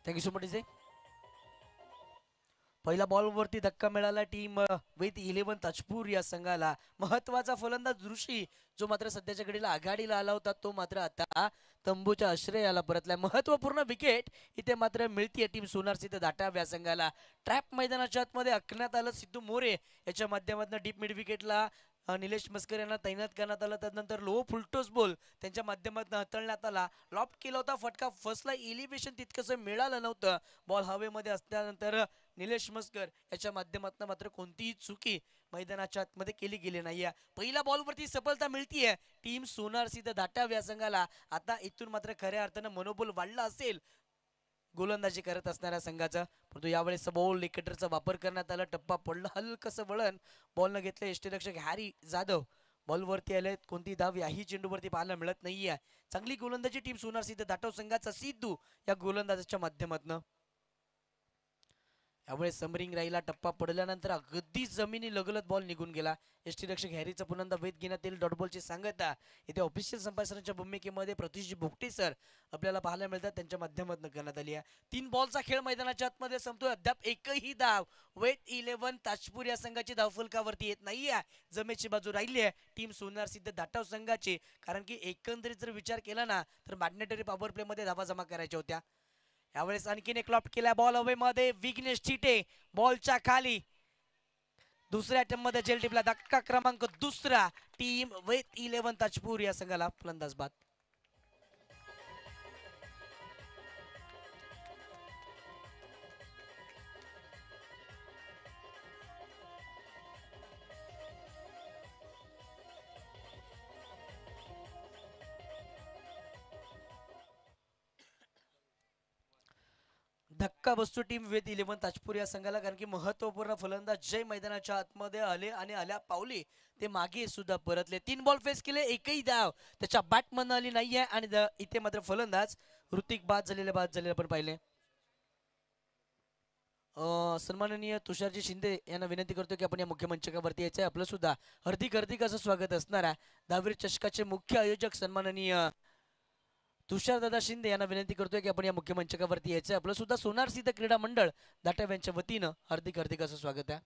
थँक्यू सो मच इजे. पहिला बॉलवरती धक्का मिळाला टीम वेद 11 ताजपूर या संघाला. महत्वाचा फलंदाज ऋषी, जो मात्र सध्याच्या घडीला आघाडीला आला होता, तो मात्र आता तंबूच्या आश्रयाला परतलाय. महत्वपूर्ण विकेट इथे मात्र मिळतीये टीम सोनार सिद्ध दाटाव या संघाला. ट्रॅप मैदानाच्या आतमध्ये आखण्यात आलं. सिद्धू मोरे याच्या माध्यमातून डीप मिड विकेटला निलेश मस्कर यांना तैनात करण्यात आलं. त्यानंतर लो फुलटोस बॉल त्यांच्या माध्यमातून हाताळण्यात आला. लॉफ्ट केला होता, फटका फसला, एलिव्हेशन तितकंसं मिळालं नव्हतं. बॉल हवेमध्ये असल्यानंतर निलेश मस्कर याच्या माध्यमातून मात्र कोणतीही चुकी मैदानाच्या आतमध्ये केली गेली नाहीये. पहिल्या बॉलवरती सफलता मिळतीये टीम सोनार सिद्ध दाटाव या संघाला. आता इथून मात्र खऱ्या अर्थानं मनोबल वाढला असेल गोलंदाजी करत असणाऱ्या संघाचा. परंतु यावेळेस बॉल विकेटरचा वापर करण्यात आला. टप्पा पडला, हलकसं वळण बॉलनं घेतलं. यष्टीरक्षक हॅरी जाधव बॉलवरती आले. कोणती धाव याही चेंडूवरती पाहायला मिळत नाहीये. चांगली गोलंदाजी टीम सोनार सिद्ध दाटाव संघाचा सिद्धू या गोलंदाजाच्या माध्यमातून. यामुळे समरिंग राहिला. टप्पा पडल्यानंतर अगदी जमिनी लगलत बॉल निघून गेला. यष्टीरक्षक हॅरीचा पुन्हा वेध घेण्यात येईल. डॉट बॉलची सांगता इथे ऑफिशियल संभाषणाच्या भूमिकेमध्ये प्रतीश भोगटे सर आपल्याला पाहायला मिळतात, त्यांच्या माध्यमातून करण्यात आली आहे. 3 बॉलचा खेळ मैदानाच्या आतमध्ये संपतोय. अद्याप एकही धाव वेद 11 ताजपूर या संघाची धावफलकावरती येत नाहीये. जमेची बाजू राहिली आहे टीम सोनार सिद्ध दाटाव संघाची, कारण की एकंदरीत जर विचार केला ना तर मॅग्नेटरी पॉवर प्ले मध्ये धावा जमा करायच्या होत्या. यावेळेस आणखीन एक लॉफ्ट केला, बॉल हवेमध्ये. विघ्नेश चिटे बॉलच्या खाली. दुसऱ्या अटेम्प्ट मध्ये जेल टिपला. धक्का क्रमांक दुसरा, टीम वेद 11 ताजपूर या संघाला फलंदाज बाद. धक्का बसतो टीम विथ 11 ताजपूर या संघाला, कारण की महत्वपूर्ण फलंदाज जय मैदानाच्या आतमध्ये आले आणि आल्या पावली ते मागे सुद्धा परतले. 3 बॉल फेस केले, एकही धाव त्याच्या बॅटमधून आली नाहीये आणि इथे मात्र फलंदाज ऋतिक बाद झालेले आपण पाहिले. सन्माननीय तुषारजी शिंदे यांना विनंती करतो की आपण या मुख्य मंचकावरती यायचं आहे. आपलं सुद्धा हार्दिक असं स्वागत असणार आहे. 10वी चषकाचे मुख्य आयोजक सन्माननीय तुषारदादा शिंदे यांना विनंती करतोय की आपण या मुख्य मंचकावरती यायचं आहे. आपलं सुद्धा सोनार सिद्ध क्रीडा मंडळ दाटव यांच्या वतीनं हार्दिक असं स्वागत आहे.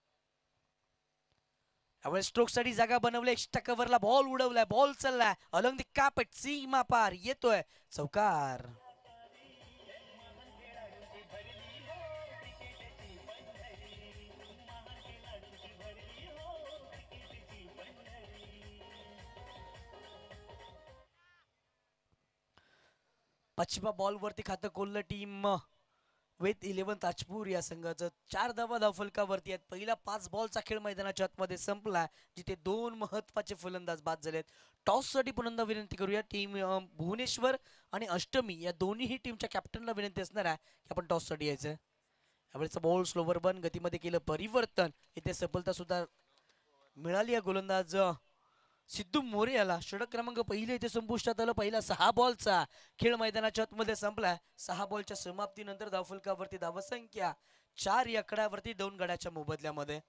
यावेळेस स्ट्रोकसाठी जागा बनवली, एक्स्ट्रा कव्हरला बॉल उडवलाय, बॉल चाललाय अलॉंग द कापेट, सीमा पार येतोय चौकार. पश्चिमा बॉलवरती खातं कोल्हा टीम विथ 11 ताजपूर या संघाचं. 4 धावा धावफलकावरती आहेत. पहिला 5 बॉलचा खेळ मैदानाच्या आतमध्ये संपला, जिथे 2 महत्वाचे फलंदाज बाद झालेत. टॉससाठी पुन्हा विनंती करूया. टीम भुवनेश्वर आणि अष्टमी या दोन्ही टीमच्या कॅप्टनला विनंती असणार आहे की आपण टॉससाठी यायचं. यावेळेचा बॉल स्लोवर बन गतीमध्ये केलं परिवर्तन, इथे सफलता सुद्धा मिळाली या गोलंदाज सिद्धू मोरे याला. षटक क्रमांक पहिले इथे संपुष्टात आलं. पहिला 6 बॉलचा खेळ मैदानाच्या आतमध्ये संपलाय. 6 बॉलच्या समाप्तीनंतर धावफलकावरती धावसंख्या 4 या आकड्यावरती 2 गड्याच्या मोबदल्यामध्ये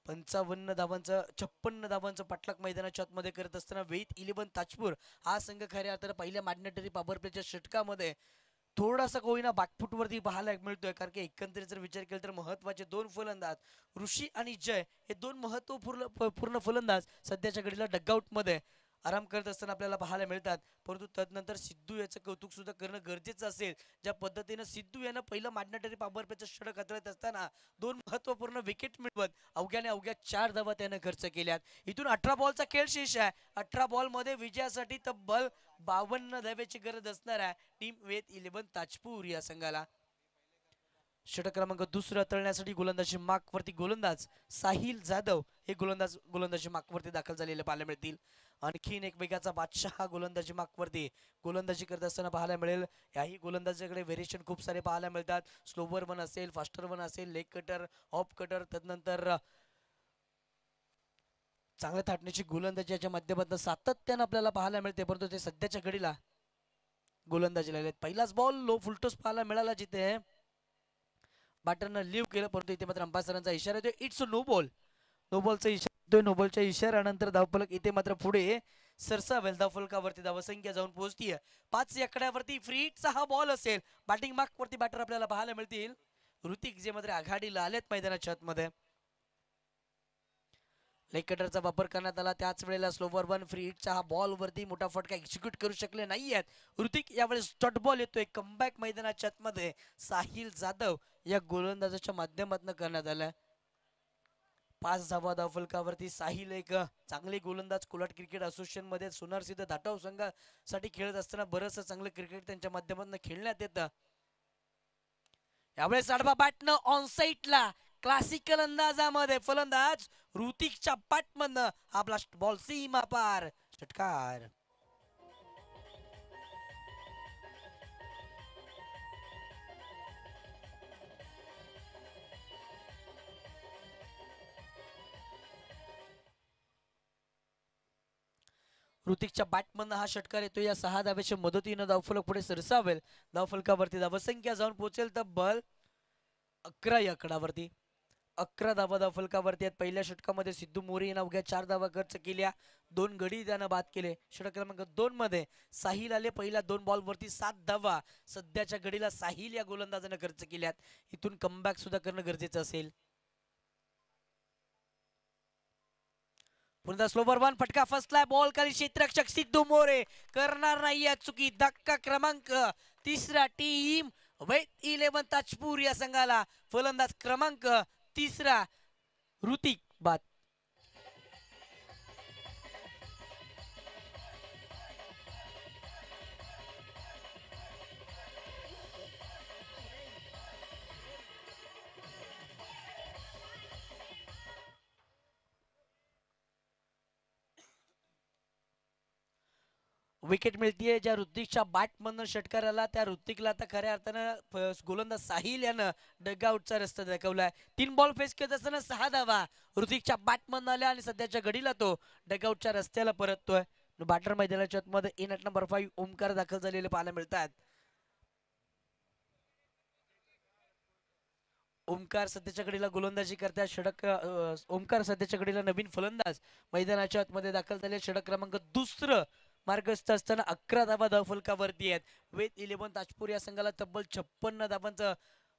56 धावांचं पाठलाग मैदानाच्या आतमध्ये करत असताना विथ 11 ताजपूर हा संघ खऱ्या अर्थानं पहिल्या मॅग्नेटरी पॉवर प्लेच्या षटकामध्ये थोडासा कोईना बॅकफुटवरती पाहायला मिळतोय. कारण की एकंदरीत जर विचार केला तर महत्वाचे 2 फलंदाज ऋषी आणि जय हे 2 महत्वपूर्ण फलंदाज सध्याच्या घडीला डगआउटमध्ये आराम करत असताना आपल्याला पाहायला मिळतात. परंतु तदनंतर सिद्धू याचं कौतुक सुद्धा करणं गरजेचं असेल. ज्या पद्धतीनं सिद्धू यानं पहिलं मॅग्नेटरी पॉवर प्लेचं षटक हाताळत असताना 2 महत्वपूर्ण विकेट मिळवत अवघ्या 4 धावा त्यानं खर्च केल्यात. इथून 18 बॉलचा खेळ शेष आहे. 18 बॉलमध्ये विजयासाठी तब्बल 52 धाव्याची गरज असणार आहे टीम विथ 11 ताजपूर या संघाला. षटक क्रमांक दुसरा तळण्यासाठी गोलंदाजी मार्कवरती गोलंदाज साहिल जाधव हे गोलंदाजी मार्कवरती दाखल झालेले पाहायला मिळतील. आणखीन एक वेगाचा बादशाह गोलंदाजी मार्कवरती गोलंदाजी करत असताना पाहायला मिळेल. याही गोलंदाजाकडे व्हेरिएशन खूप सारे पाहायला मिळतात. स्लोवर वन असेल, फास्टर वन असेल, लेग कटर, ऑफ कटर, तदनंतर चांगल्या थाटण्याची गोलंदाजी याच्या माध्यमातून सातत्यानं आपल्याला पाहायला मिळते. परंतु ते सध्याच्या घडीला गोलंदाजी लागलेत. पहिलाच बॉल लो फुलटॉस पाहायला मिळाला, जिथे बॅटरनं लिव्ह केलं. परंतु इथे मात्र अंपायरांचा इशारा येतोय, इट्स नो बॉल. नो बॉलचा इशारा येतोय. नो बॉलच्या इशाऱ्यानंतर धावफलक इथे मात्र पुढे सरसावेल. धावफलकावरती धावसंख्या जाऊन पोहोचतीये 5 या आकड्यावरती. फ्री हिटचा हा बॉल असेल. बॅटिंग मार्कवरती बॅटर आपल्याला पाहायला मिळतील ऋतिक, जे मात्र आघाडीला आलेत मैदानाच्या आतमध्ये. लेग कटरचा वापर करण्यात आला. त्याच वेळेला स्लोवर वन फ्री हिटचा हा बॉल वरती मोठा फटका एक्झिक्यूट करू शकले नाहीयेत ऋतिक. यावेळेस डॉट बॉल येतोय. कमबॅक मैदानाच्या आतमध्ये साहिल जाधव या गोलंदाजाच्या माध्यमातून करण्यात आलाय. 5 धावा धावफलकावरती. साहिल एक चांगले गोलंदाज. कोलाट क्रिकेट असोसिएशन मध्ये सोनार सिद्ध धाटाव संघासाठी खेळत असताना बरंचसं चांगलं क्रिकेट त्यांच्या माध्यमातून खेळण्यात येतं. यावेळेस आडवा बॅटनं ऑन साईडला क्लासिकल अंदाजामध्ये फलंदाज ऋतिकच्या बॅटमधनं हा ब्लास्ट बॉल सीमा पार षटकार. ऋतिकच्या बॅटमधनं हा षटकार येतो. या 6 धाव्याच्या मदतीनं धावफलक पुढे सरसावेल. धावफलकावरती धावसंख्या जाऊन पोहोचेल तब्बल 11 या आकडावरती. 11 धावा धावफलकावरती आहेत. पहिल्या षटकामध्ये सिद्धू मोरे यानं अवघ्या 4 धावा खर्च केल्या. 2 गडी त्यानं बाद केले. षटक क्रमांक 2 मध्ये साहिल आले. पहिल्या 2 बॉलवरती 7 धावा सध्याच्या घडीला साहिल या गोलंदाजानं खर्च केल्यात. इथून कमबॅक सुद्धा करणं गरजेचं असेल. पुन्हा स्लोवर वन फटका फसलाय. बॉल खाली क्षेत्ररक्षक सिद्धू मोरे करणार नाहीये चुकी. धक्का क्रमांक 3 टीम विथ 11 ताजपूर या संघाला. फलंदाज क्रमांक 3 ऋतिक बाद. विकेट मिळतीये ज्या ऋतिकच्या बॅटमधनं षटकाराला, त्या ऋतिकला आता खऱ्या अर्थानं गोलंदाज साहिल यानं डगआउटचा रस्ता दाखवलाय. 3 बॉल फेस करत असताना 6 धावा ऋतिकच्या बॅटमधनं आल्या आणि सध्याच्या घडीला तो डगआउटच्या रस्त्याला परततोय. बॅटर मैदानाच्या आतमध्ये इन ॲट नंबर 5 ओमकार दाखल झालेले पाहायला मिळतात. ओमकार सध्याच्या घडीला गोलंदाजी करतात. ओमकार सध्याच्या घडीला नवीन फलंदाज मैदानाच्या आतमध्ये दाखल झाले. षटक क्रमांक दुसरं मार्गस्थ असताना 11 धावा धावफलकावरती आहेत. वेद 11 ताजपूर या संघाला तब्बल 56 धावांचा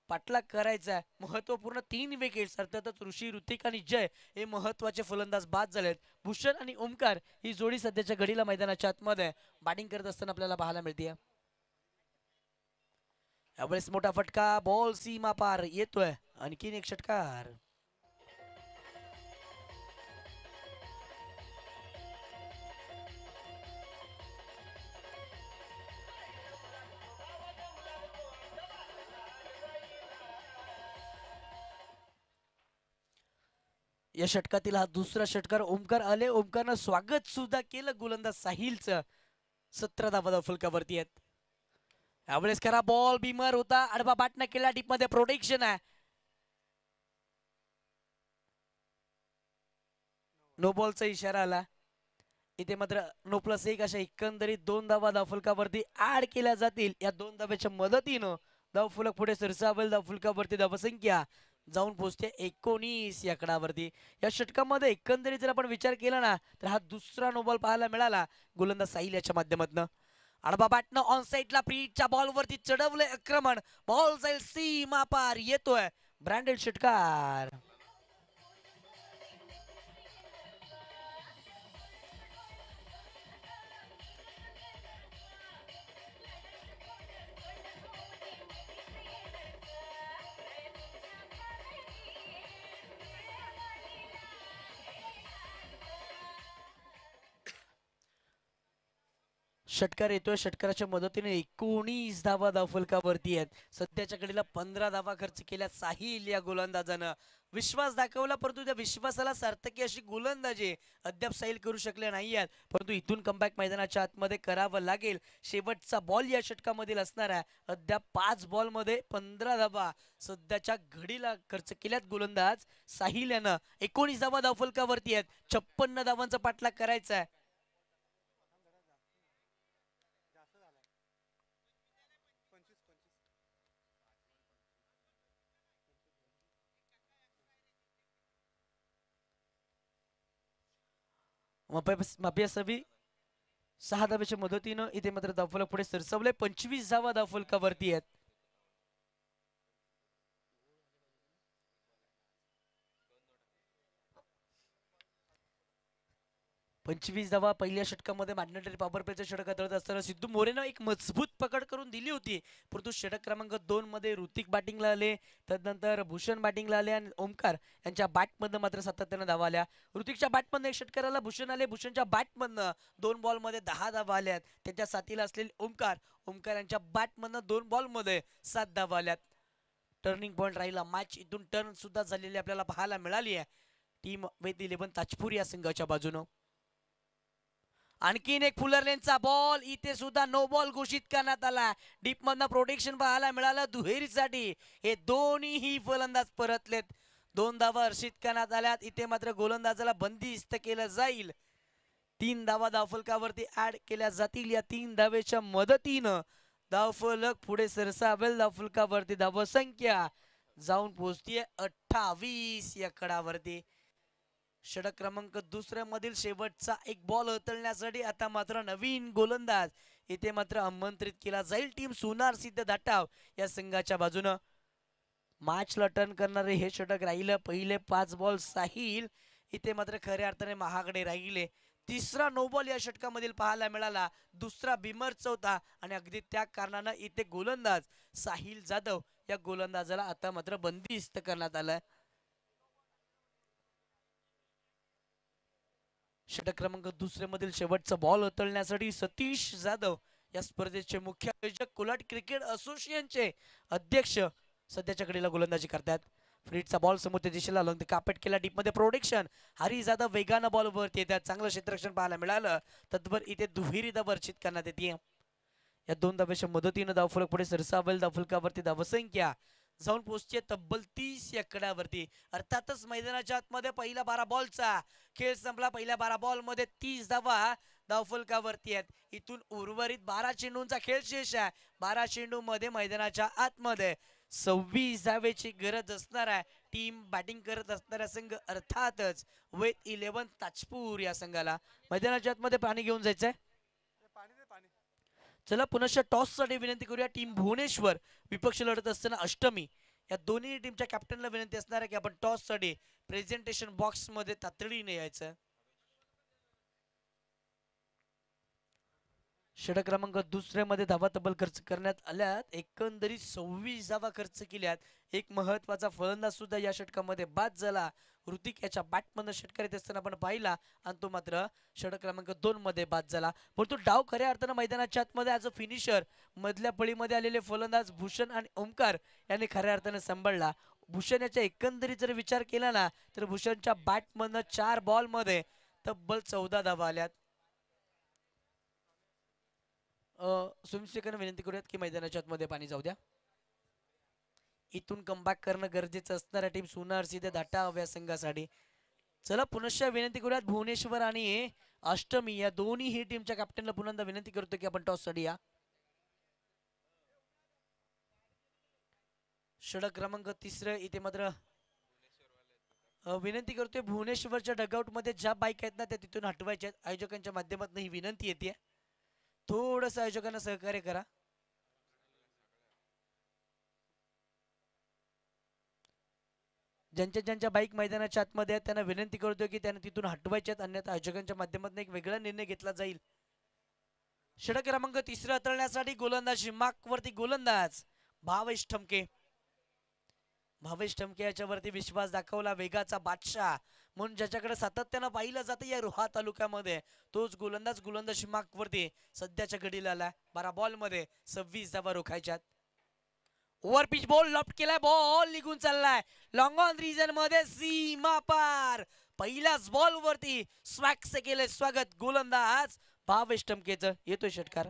पाठलाग करायचा आहे. महत्वपूर्ण 3 विकेट्स अर्थातच ऋषी, ऋतिक आणि जय हे महत्वाचे फलंदाज बाद झालेत. भूषण आणि ओमकार ही जोडी सध्याच्या घडीला मैदानाच्या आतमध्ये बॅटिंग करत असताना आपल्याला पाहायला मिळते. यावेळेस मोठा फटका, बॉल सीमा पार येतोय. आणखीन एक षटकार. या षटकातील हा दुसरा षटकार. ओमकार आले, ओमकारनं स्वागत सुद्धा केलं गोलंदाज साहिलचं. 17 धावा फलकावरती आहेत. यावेळेस खरा बॉल बीमर होता, आडवा बॅटनं केला, डीप मध्ये प्रोटेक्शन आहे. नो बॉलचा इशारा आला. इथे मात्र नो प्लस 1 अशा एकंदरीत 2 धावा धावफलकावरती ऍड केल्या जातील. या 2 धाव्याच्या मदतीनं धावफलक पुढे सरसावेल. धावफलकावरती धावसंख्या जाऊन पोहोचते 19 या आकडावरती. या षटकामध्ये एकंदरीत जर आपण विचार केला ना तर हा दुसरा नो बॉल पाहायला मिळाला गोलंदाज साहिल याच्या माध्यमातून. आडवा बॅटनं ऑन साईडला प्रीटच्या बॉलवरती चढवलंय आक्रमण. बॉल जाईल सीमा पार येतोय. ब्रँडेड षटकार. षटकार येतोय. षटकाराच्या मदतीने 19 धावा धावफलकावरती आहेत. सध्याच्या घडीला 15 धावा खर्च केल्या साहिल या गोलंदाजानं. विश्वास दाखवला परंतु त्या विश्वासाला सार्थकी अशी गोलंदाजी अद्याप साहिल करू शकले नाही आहेत. परंतु इथून कमबॅक मैदानाच्या आतमध्ये करावं लागेल. शेवटचा बॉल या षटकामधील असणार आहे. अद्याप 5 बॉलमध्ये 15 धावा सध्याच्या घडीला खर्च केल्यात गोलंदाज साहिल यानं. 19 धावा धावफलकावरती आहेत. 56 धावांचा पाठलाग करायचा आहे. माफी असावी. 6 धाव्याच्या मदतीनं इथे मात्र धावफलक पुढे सरसवले. 25 धावा धावफलकावरती आहेत. 25 धावा पहिल्या षटकामध्ये मॅग्नेटरी पॉवर प्लेच्या षटकात तळत असताना सिद्धू मोरेनं एक मजबूत पकड करून दिली होती. परंतु षटक क्रमांक 2 मध्ये ऋतिक बॅटिंगला आले, त्यानंतर भूषण बॅटिंगला आले आणि ओमकार यांच्या बॅटमधनं मात्र सातत्यानं धावा आल्या. ऋतिकच्या बॅटमधनं एक षटकाराला भूषण आले, भूषणच्या बॅटमधनं 2 बॉलमध्ये 10 धावा आल्यात. त्याच्या साथीला असलेले ओमकार यांच्या बॅटमधनं 2 बॉलमध्ये 7 धावा आल्यात. टर्निंग पॉइंट राहिला. मॅच इथून टर्न सुद्धा झालेली आपल्याला पाहायला मिळाली आहे टीम वेद 11 ताजपूर या संघाच्या बाजूनं. आणखीन एक फुलर लेनचा बॉल. इथे सुद्धा नो बॉल घोषित करण्यात आला. डीप मधनं प्रोटेक्शन पाहायला मिळालं दुहेरीसाठी. हे दोन्ही फलंदाज परतलेत. 2 धावा हर्षित करण्यात आल्यात. इथे मात्र गोलंदाजाला बंदिस्त केलं जाईल. 3 धावा धावफलकावरती ऍड केल्या जातील. या 3 धावेच्या मदतीनं धावफलक पुढे सरसावेल. धावफलकावरती धावसंख्या जाऊन पोहोचतीये 28 या कडावरती. षटक क्रमांक 2 मधील शेवटचा एक बॉल हाताळण्यासाठी आता मात्र नवीन गोलंदाज इथे मात्र आमंत्रित केला जाईल. टीम सोनार सिद्ध धाटाव या संघाच्या बाजूनं. मॅचला टर्न करणारे हे षटक राहिलं. पहिले 5 बॉल साहिल इथे मात्र खऱ्या अर्थाने महागडे राहिले. 3रा नो बॉल या षटकामधील पाहायला मिळाला. 2रा बिमरचा होता आणि अगदी त्या कारणानं इथे गोलंदाज साहिल जाधव या गोलंदाजाला आता मात्र बंदिस्त करण्यात आलं. षटक क्रमांक 2 मधील शेवटचा बॉल हाताळण्यासाठी सतीश जाधव या स्पर्धेचे मुख्य आयोजक, कोलाड क्रिकेट असोसिएशनचे अध्यक्ष सध्याच्या घडीला गोलंदाजी करतात. फ्रीटचा बॉल समोरच्या दिशेला लॉंग कापेट केला डीपमध्ये प्रोटेक्शन. हरी जाधव वेगानं बॉलवरती येतात, चांगलं क्षेत्ररक्षण पाहायला मिळालं. तत्पर इथे दुहेरी धाव वर्षित करण्यात येते. या 2 धाब्याच्या मदतीनं धावफलक पुढे सरसावेल. धावफलकावरती धावसंख्या जाऊन पोहोचते तब्बल 30 आकड्यावरती. अर्थातच मैदानाच्या आतमध्ये पहिला 12 बॉलचा खेळ संपला. पहिल्या 12 बॉलमध्ये 30 धावा धावफलकावरती आहेत. इथून उर्वरित 12 चेंडूंचा खेळ शेष आहे. 12 चेंडू मध्ये मैदानाच्या आतमध्ये 26 धावेची गरज असणार आहे. टीम बॅटिंग करत असणारा संघ अर्थातच वेत 11 ताजपूर या संघाला मैदानाच्या आतमध्ये पाणी घेऊन जायचंय. चला पुनश्च टॉस साठी विनंती करूया. टीम भुवनेश्वर विपक्ष लढत असताना अष्टमी या दोन्ही टीमच्या कॅप्टनला विनंती असणार आहे की आपण टॉस साठी प्रेझेंटेशन बॉक्स मध्ये तातडीने यायचं. षटक क्रमांक दुसऱ्यामध्ये धावा तब्बल खर्च करण्यात आल्यात. एकंदरीत 26 धावा खर्च केल्यात. एक महत्वाचा फलंदाज सुद्धा या षटकामध्ये बाद झाला. ऋतिक याच्या बॅटमधून षटकार येत असताना आपण पाहिला आणि तो मात्र षटक क्रमांक 2 मध्ये बाद झाला. परंतु डाव खऱ्या अर्थानं मैदानाच्या आतमध्ये ॲज अ फिनिशर मधल्या फळीमध्ये आलेले फलंदाज भूषण आणि ओमकार यांनी खऱ्या अर्थानं सांभाळला. भूषण याचा एकंदरीत जर विचार केला ना तर भूषणच्या बॅटमधनं 4 बॉलमध्ये तब्बल 14 धावा आल्यात. स्वयंसेवकांना विनंती करूयात की मैदानाच्या आतमध्ये पाणी जाऊ द्या. इथून कमबॅक करणं गरजेचं असणाऱ्या टीम सोनार सिद्धे दाटा हव्या संघासाठी. चला पुनश्च विनंती करूयात भुवनेश्वर आणि अष्टमी या दोन्ही टीमच्या कॅप्टनला पुन्हा विनंती करतो की आपण टॉस साठी या. षटक क्रमांक 3 इथे मात्र विनंती करतोय भुवनेश्वरच्या डगआउट मध्ये ज्या बाईक आहेत ना त्या तिथून हटवायच्या आहेत. आयोजकांच्या माध्यमातून ही विनंती येते. थोडस आयोजकांना सहकार्य करा. ज्यांच्या बाईक मैदानाच्या आतमध्ये आहेत त्यांना विनंती करतोय की त्यांना तिथून हटवायचे आहेत, अन्यथा आयोजकांच्या माध्यमातून एक वेगळा निर्णय घेतला जाईल. षटक क्रमांक 3 हाताळण्यासाठी गोलंदाजी मार्कवरती गोलंदाज भावेश ठमके. भावेश ठमके याच्यावरती विश्वास दाखवला. वेगाचा बादशाह म्हणून ज्याच्याकडे सातत्यानं पाहिलं जातं या रोहा तालुक्यामध्ये तोच गोलंदाजी मार्कवरती सध्याच्या घडीला आला. 12 बॉल मध्ये 26 धावा रोखायच्यात. ओव्हर पिच बॉल लॉफ्ट केलाय, बॉल निघून चाललाय लॉंग ऑन रिजन मध्ये सीमा पार. पहिल्याच बॉल वरती स्वॅक्स केले स्वागत गोलंदाज भावेश ठमकेचं. येतोय षटकार.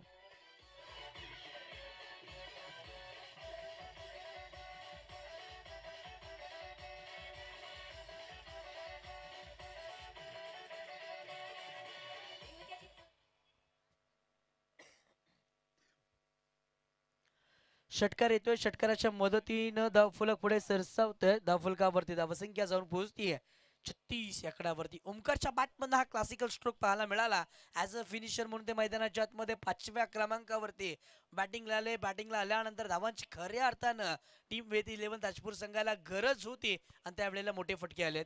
षटकार येतोय. षटकाराच्या मदतीनं धावफलक पुढे सरसावतोय. धावफलकावरती धावसंख्या जाऊन पोहोचतीये 36 आकड्यावरती. ओमकारच्या बॅटमधून हा क्लासिकल स्ट्रोक पाहायला मिळाला. ॲज अ फिनिशर म्हणून ते मैदानाच्या आतमध्ये 5व्या क्रमांकावरती बॅटिंगला आले. बॅटिंगला आल्यानंतर धावांची खऱ्या अर्थानं टीम वेत 11 ताजपूर संघाला गरज होती आणि त्यावेळेला मोठे फटके आलेत.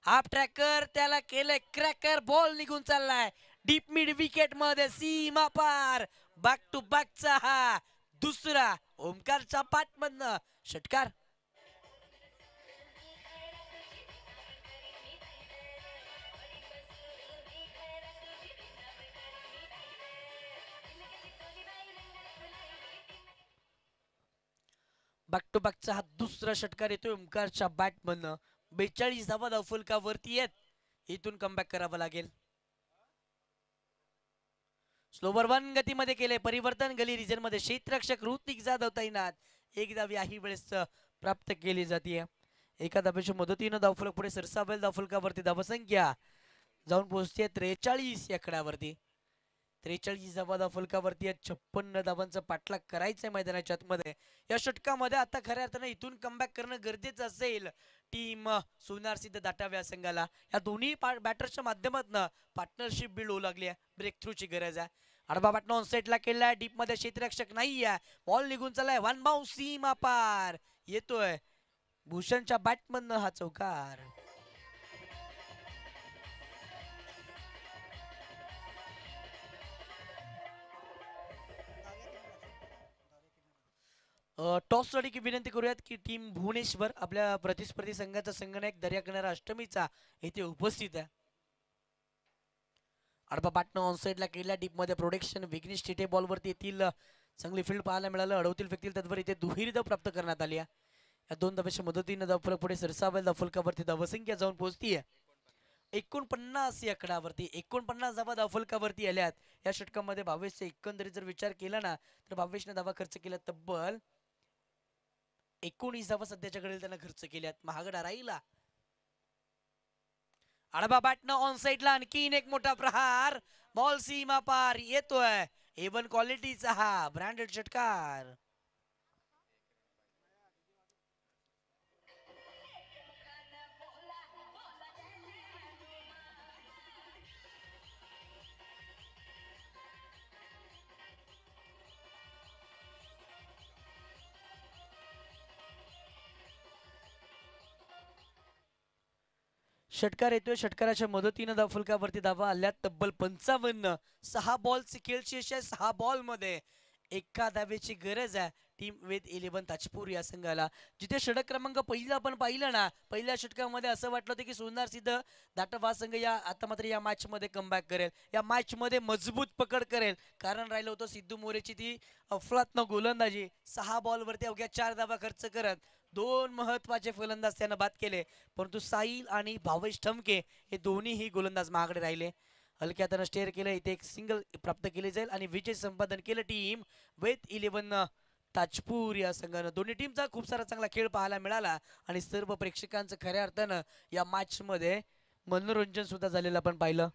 हाफ ट्रॅकर त्याला केलंय क्रॅकर, बॉल निघून चाललाय डीप मिड विकेट मध्ये सीमा पार. बॅक टू बॅकचा हा दुसरा ओमकारच्या पाठमधनं षटकार. बॅक टू बॅकचा हा दुसरा षटकार येतोय ओमकारच्या बॅटमधनं. 42 धावा धावफलकावरती आहेत. इथून कमबॅक करावं लागेल. स्लोवर 1 गतीमध्ये केले परिवर्तन. गली रिजन मध्ये क्षेत्ररक्षक ऋतिक जाधव तैनात. एक धाव याही वेळेस प्राप्त केली जाते. एका धावेच्या मदतीनं धावफलक पुढे सरसावेल. धावफलकावरती धावसंख्या जाऊन पोहोचते 43 या आकड्यावरती. 43 धावा धावफलकावरती 56 धावांचा पाठलाग करायचा मैदानाच्या आतमध्ये. या षटकामध्ये आता खऱ्या अर्थानं इथून कमबॅक करणं गरजेचं असेल टीम सोनार सिद्ध दाटाव्या संघाला. या दोन्ही बॅटर्सच्या माध्यमातून पार्टनरशिप बिल्ड होऊ लागली आहे. ब्रेक थ्रूची गरज आहे. आडबा बॅटन ऑन सेटला केलाय. डीप मध्ये क्षेत्ररक्षक नाही आहे. बॉल निघून चाललाय. 1 बाउंस सीमा पार. येतोय भूषणच्या बॅटमधनं हा चौकार. टॉस साठी की विनंती करूयात की टीम भुवनेश्वर आपल्या प्रतिस्पर्धी संघाचा संघनायक दर्या किनारा अष्टमीचा येथे उपस्थित आहे. आडबा बॅटनं ऑन साईडला केला. डीप मध्ये प्रोटेक्शन. विघ्नेश चिटे बॉलवरती येतील. चांगली फील्ड पाहायला मिळालं. अडवतील फेकतील तत्वर इथे दुहेरी धाव प्राप्त करण्यात आली आहे. या 2 धावेच्या मदतीने धावफलक पुढे सरसावेल. धावफलकावरती धावसंख्या जाऊन पोहोचतीये 49 या आकडावरती. 49 धावा धावफलकावरती आल्यात या षटकामध्ये. भावेशचा एकंदरीत जर विचार केला ना तर भावेशने धावा खर्च केला तब्बल 19 धावा सध्याच्या घडीला त्यानं खर्च केल्यात. महागडा राहिला. आडबा बॅटनं ऑन साइडला आणखीन एक मोठा प्रहार. बॉल सीमा पार येतोय. A1 क्वालिटीचा हा ब्रँडेड षटकार. षटकार येतोय. षटकाराच्या मदतीनं धावफलकावरती धावा आल्यात तब्बल 55. 6 बॉलची खेळची अशी आहे. 6 बॉल मध्ये एका धावेची गरज आहे टीम विथ 11 ताजपूर या संघाला. जिथे षटक क्रमांक पहिला आपण पाहिलं ना, पहिल्या षटकामध्ये असं वाटलं होतं की सोनार सिद्ध दाटव हा संघ या आता मात्र या मॅच मध्ये कमबॅक करेल, या मॅच मध्ये मजबूत पकड करेल. कारण राहिलं होतं सिद्धू मोरेची ती अफलातन गोलंदाजी. 6 बॉलवरती अवघ्या 4 धावा खर्च करत 2 महत्वाचे फलंदाज त्यानं बाद केले. परंतु साहिल आणि भावेश ठमके हे दोन्हीही गोलंदाज महागडे राहिले. हलक्या हातानं स्टेअर केलं. इथे एक सिंगल प्राप्त केली जाईल आणि विजय संपादन केलं टीम विथ 11 ताजपूर या संघानं. दोन्ही टीमचा खूप सारा चांगला खेळ पाहायला मिळाला आणि सर्व प्रेक्षकांचं खऱ्या अर्थानं या मॅच मध्ये मनोरंजन सुद्धा झालेलं आपण पाहिलं.